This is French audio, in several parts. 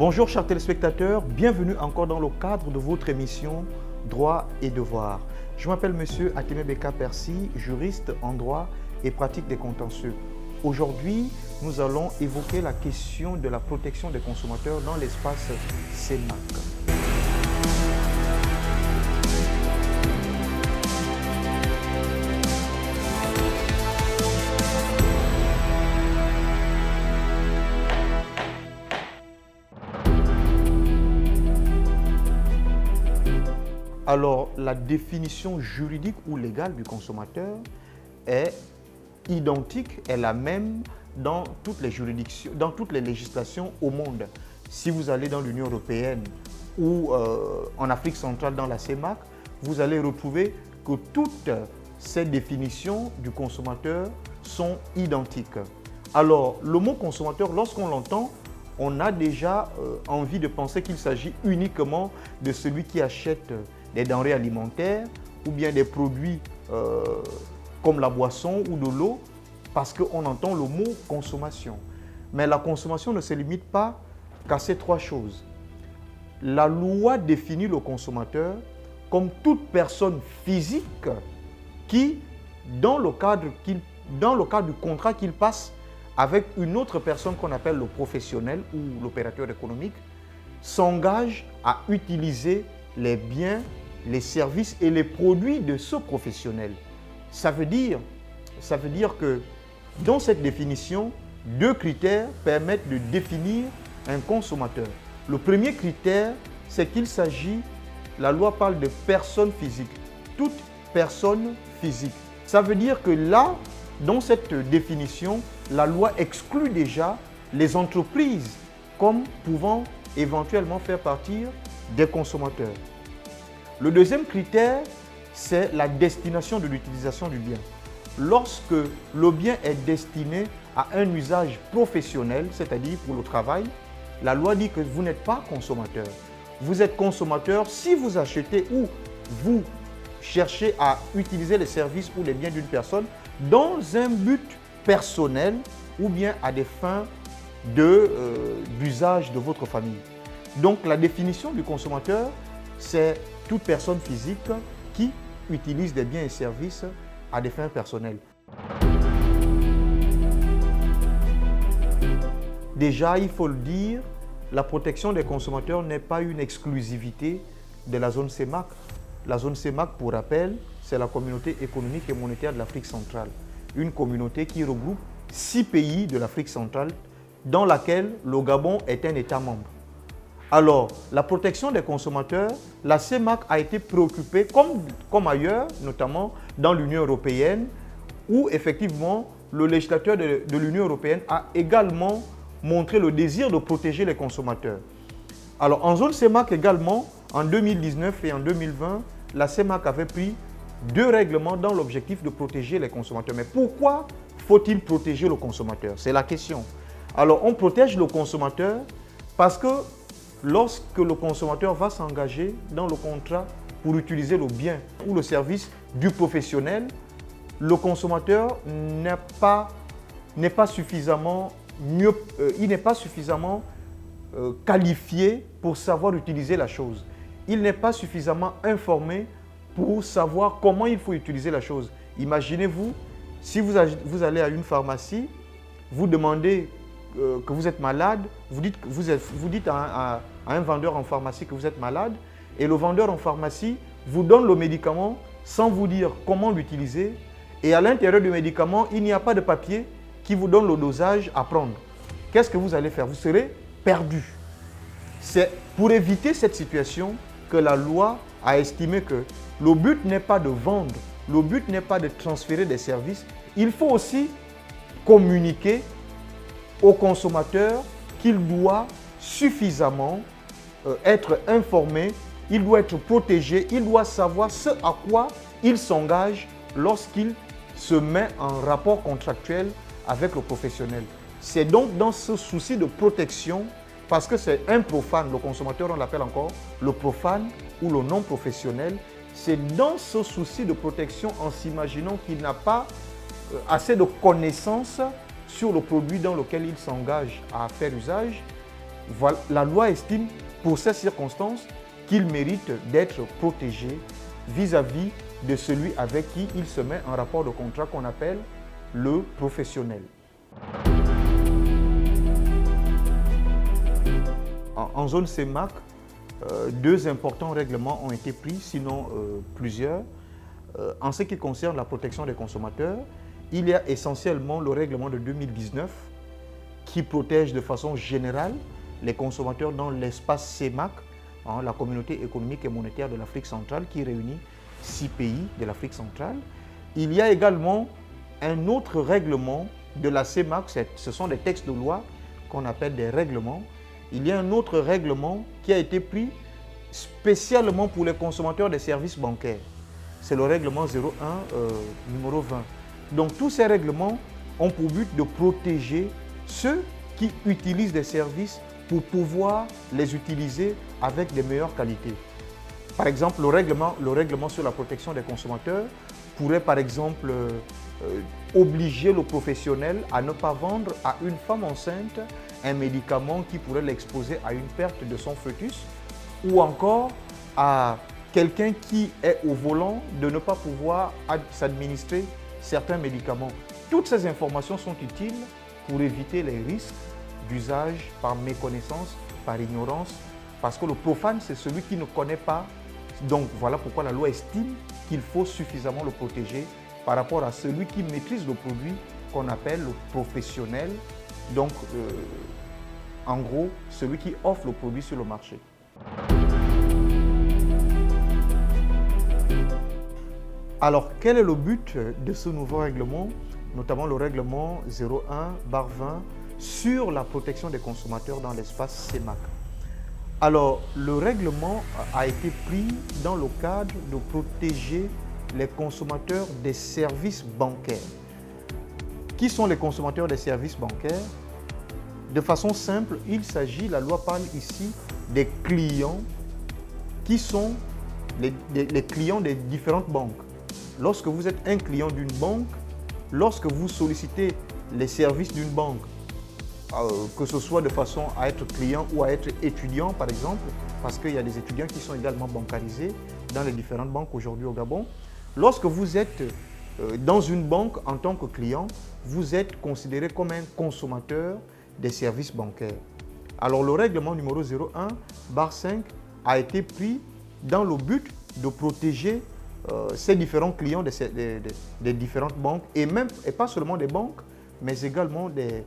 Bonjour chers téléspectateurs, bienvenue encore dans le cadre de votre émission Droit et Devoir. Je m'appelle Monsieur Atémé Beka Percy, juriste en droit et pratique des contentieux. Aujourd'hui, nous allons évoquer la question de la protection des consommateurs dans l'espace CEMAC. Alors, la définition juridique ou légale du consommateur est identique, est la même dans toutes les juridictions, dans toutes les législations au monde. Si vous allez dans l'Union européenne ou en Afrique centrale dans la CEMAC, vous allez retrouver que toutes ces définitions du consommateur sont identiques. Alors, le mot consommateur, lorsqu'on l'entend, on a déjà envie de penser qu'il s'agit uniquement de celui qui achète des denrées alimentaires ou bien des produits comme la boisson ou de l'eau, parce qu'on entend le mot consommation. Mais la consommation ne se limite pas qu'à ces trois choses. La loi définit le consommateur comme toute personne physique qui, dans le cadre du contrat qu'il passe avec une autre personne qu'on appelle le professionnel ou l'opérateur économique, s'engage à utiliser les biens, les services et les produits de ce professionnel. Ça veut dire que dans cette définition, deux critères permettent de définir un consommateur. Le premier critère, c'est qu'il s'agit, la loi parle de personne physique, toute personne physique. Ça veut dire que là, dans cette définition, la loi exclut déjà les entreprises comme pouvant éventuellement faire partie des consommateurs. Le deuxième critère, c'est la destination de l'utilisation du bien. Lorsque le bien est destiné à un usage professionnel, c'est-à-dire pour le travail, la loi dit que vous n'êtes pas consommateur. Vous êtes consommateur si vous achetez ou vous cherchez à utiliser les services ou les biens d'une personne dans un but personnel ou bien à des fins d'usage de votre famille. Donc la définition du consommateur, c'est toute personne physique qui utilise des biens et services à des fins personnelles. Déjà, il faut le dire, la protection des consommateurs n'est pas une exclusivité de la zone CEMAC. La zone CEMAC, pour rappel, c'est la communauté économique et monétaire de l'Afrique centrale. Une communauté qui regroupe 6 pays de l'Afrique centrale, dans laquelle le Gabon est un État membre. Alors, la protection des consommateurs, la CEMAC a été préoccupée, comme ailleurs, notamment dans l'Union européenne, où effectivement le législateur de l'Union européenne a également montré le désir de protéger les consommateurs. Alors, en zone CEMAC également, en 2019 et en 2020, la CEMAC avait pris 2 règlements dans l'objectif de protéger les consommateurs. Mais pourquoi faut-il protéger le consommateur? C'est la question. Alors, on protège le consommateur parce que lorsque le consommateur va s'engager dans le contrat pour utiliser le bien ou le service du professionnel, le consommateur n'est pas suffisamment qualifié pour savoir utiliser la chose. Il n'est pas suffisamment informé pour savoir comment il faut utiliser la chose. Imaginez-vous, si vous allez à une pharmacie, vous demandez que vous êtes malade, vous dites à un vendeur en pharmacie que vous êtes malade et le vendeur en pharmacie vous donne le médicament sans vous dire comment l'utiliser et à l'intérieur du médicament, il n'y a pas de papier qui vous donne le dosage à prendre. Qu'est-ce que vous allez faire? Vous serez perdu. C'est pour éviter cette situation que la loi a estimé que le but n'est pas de vendre, le but n'est pas de transférer des services, il faut aussi communiquer au consommateur qu'il doit suffisamment être informé, il doit être protégé, il doit savoir ce à quoi il s'engage lorsqu'il se met en rapport contractuel avec le professionnel. C'est donc dans ce souci de protection, parce que c'est un profane, le consommateur on l'appelle encore le profane ou le non professionnel, c'est dans ce souci de protection en s'imaginant qu'il n'a pas assez de connaissances sur le produit dans lequel il s'engage à faire usage Voilà, la loi estime pour ces circonstances qu'il mérite d'être protégé vis-à-vis de celui avec qui il se met en rapport de contrat qu'on appelle le professionnel. En zone CEMAC, deux importants règlements ont été pris, sinon plusieurs. En ce qui concerne la protection des consommateurs, il y a essentiellement le règlement de 2019 qui protège de façon générale les consommateurs dans l'espace CEMAC, la communauté économique et monétaire de l'Afrique centrale, qui réunit 6 pays de l'Afrique centrale. Il y a également un autre règlement de la CEMAC, ce sont des textes de loi qu'on appelle des règlements. Il y a un autre règlement qui a été pris spécialement pour les consommateurs des services bancaires. C'est le règlement 01 numéro 20. Donc tous ces règlements ont pour but de protéger ceux qui utilisent des services pour pouvoir les utiliser avec de meilleures qualités. Par exemple, le règlement sur la protection des consommateurs pourrait par exemple obliger le professionnel à ne pas vendre à une femme enceinte un médicament qui pourrait l'exposer à une perte de son fœtus, ou encore à quelqu'un qui est au volant de ne pas pouvoir s'administrer certains médicaments. Toutes ces informations sont utiles pour éviter les risques d'usage par méconnaissance, par ignorance, parce que le profane, c'est celui qui ne connaît pas. Donc voilà pourquoi la loi estime qu'il faut suffisamment le protéger par rapport à celui qui maîtrise le produit qu'on appelle le professionnel. Donc, en gros, celui qui offre le produit sur le marché. Alors, quel est le but de ce nouveau règlement, notamment le règlement 01/20 sur la protection des consommateurs dans l'espace CEMAC? Alors, le règlement a été pris dans le cadre de protéger les consommateurs des services bancaires. Qui sont les consommateurs des services bancaires? De façon simple, la loi parle ici des clients qui sont les clients des différentes banques. Lorsque vous êtes un client d'une banque, lorsque vous sollicitez les services d'une banque, que ce soit de façon à être client ou à être étudiant par exemple, parce qu'il y a des étudiants qui sont également bancarisés dans les différentes banques aujourd'hui au Gabon. Lorsque vous êtes dans une banque en tant que client, vous êtes considéré comme un consommateur des services bancaires. Alors le règlement numéro 01/5 a été pris dans le but de protéger ces différents clients des différentes banques et pas seulement des banques, mais également des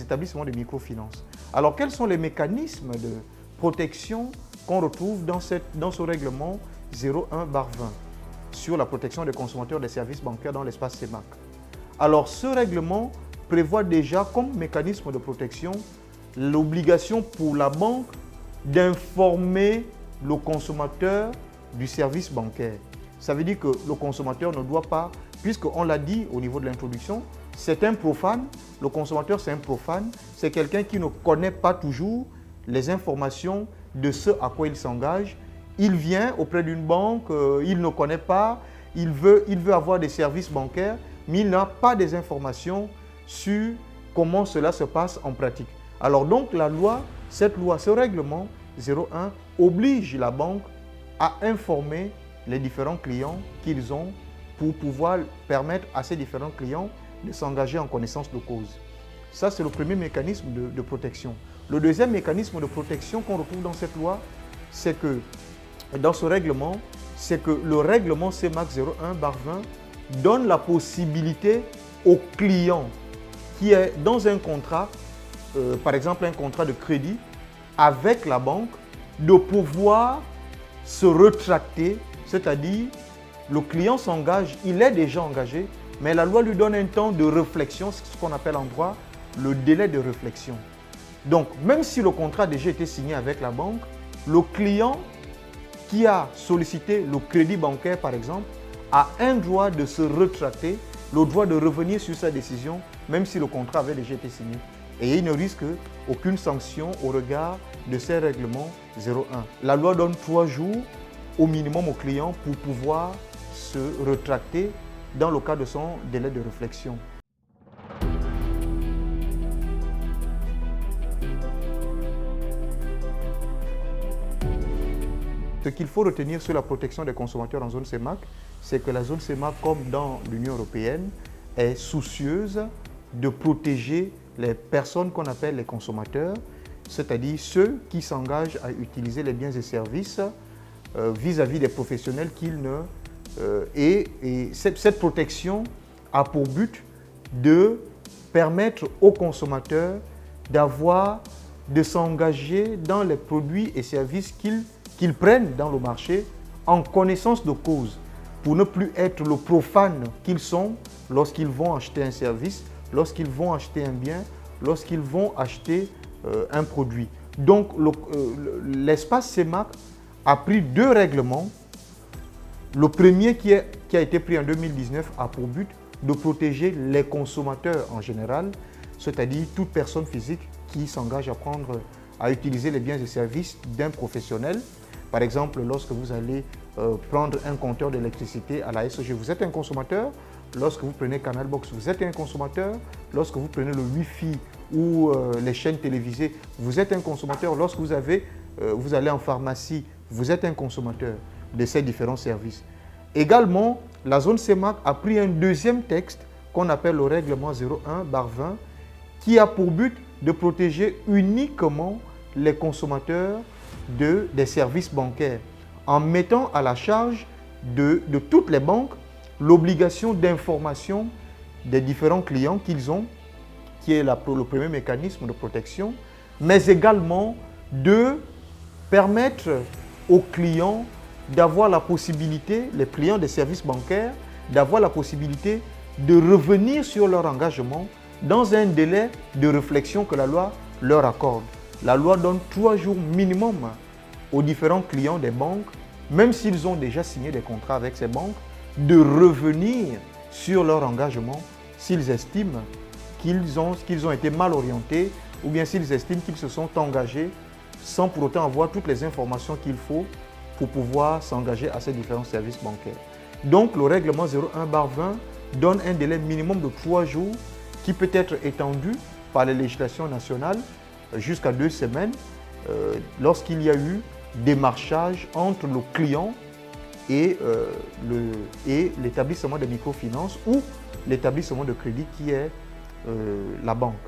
établissements de microfinance. Alors quels sont les mécanismes de protection qu'on retrouve dans ce règlement 01/20 sur la protection des consommateurs des services bancaires dans l'espace CEMAC? Alors ce règlement prévoit déjà comme mécanisme de protection l'obligation pour la banque d'informer le consommateur du service bancaire. Ça veut dire que le consommateur ne doit pas, puisqu'on l'a dit au niveau de l'introduction, c'est un profane, le consommateur c'est un profane, c'est quelqu'un qui ne connaît pas toujours les informations de ce à quoi il s'engage. Il vient auprès d'une banque, il ne connaît pas, il veut avoir des services bancaires, mais il n'a pas des informations sur comment cela se passe en pratique. Alors donc ce règlement 01 oblige la banque à informer les différents clients qu'ils ont pour pouvoir permettre à ces différents clients de s'engager en connaissance de cause. Ça, c'est le premier mécanisme de protection. Le deuxième mécanisme de protection qu'on retrouve dans cette loi, c'est que dans ce règlement, c'est que le règlement CEMAC 01/20 donne la possibilité au client qui est dans un contrat, par exemple un contrat de crédit avec la banque, de pouvoir se rétracter, c'est-à-dire le client s'engage, il est déjà engagé, mais la loi lui donne un temps de réflexion, c'est ce qu'on appelle en droit le délai de réflexion. Donc, même si le contrat a déjà été signé avec la banque, le client qui a sollicité le crédit bancaire, par exemple, a un droit de se rétracter, le droit de revenir sur sa décision, même si le contrat avait déjà été signé. Et il ne risque aucune sanction au regard de ces règlements 01. La loi donne 3 jours au minimum au client pour pouvoir se rétracter dans le cas de son délai de réflexion. Ce qu'il faut retenir sur la protection des consommateurs en zone CEMAC, c'est que la zone CEMAC, comme dans l'Union européenne, est soucieuse de protéger les personnes qu'on appelle les consommateurs, c'est-à-dire ceux qui s'engagent à utiliser les biens et services vis-à-vis des professionnels qu'ils ne... et cette protection a pour but de permettre aux consommateurs de s'engager dans les produits et services qu'ils prennent dans le marché en connaissance de cause, pour ne plus être le profane qu'ils sont lorsqu'ils vont acheter un service, lorsqu'ils vont acheter un bien, lorsqu'ils vont acheter un produit. Donc l'espace CEMAC a pris 2 règlements. Le premier qui a été pris en 2019 a pour but de protéger les consommateurs en général, c'est-à-dire toute personne physique qui s'engage à utiliser les biens et services d'un professionnel. Par exemple, lorsque vous allez prendre un compteur d'électricité à la SOG, vous êtes un consommateur. Lorsque vous prenez Canal Box, vous êtes un consommateur. Lorsque vous prenez le Wi-Fi ou les chaînes télévisées, vous êtes un consommateur. Lorsque vous allez en pharmacie, vous êtes un consommateur de ces différents services. Également, la zone CEMAC a pris un deuxième texte qu'on appelle le règlement 01/20 qui a pour but de protéger uniquement les consommateurs des services bancaires en mettant à la charge de toutes les banques l'obligation d'information des différents clients qu'ils ont, qui est le premier mécanisme de protection, mais également de permettre aux clients d'avoir la possibilité, les clients des services bancaires, d'avoir la possibilité de revenir sur leur engagement dans un délai de réflexion que la loi leur accorde. La loi donne 3 jours minimum aux différents clients des banques, même s'ils ont déjà signé des contrats avec ces banques, de revenir sur leur engagement s'ils estiment qu'ils ont été mal orientés ou bien s'ils estiment qu'ils se sont engagés sans pour autant avoir toutes les informations qu'il faut pour pouvoir s'engager à ces différents services bancaires. Donc, le règlement 01/20 donne un délai minimum de 3 jours qui peut être étendu par les législations nationales jusqu'à 2 semaines lorsqu'il y a eu démarchage entre le client et l'établissement de microfinance ou l'établissement de crédit qui est la banque.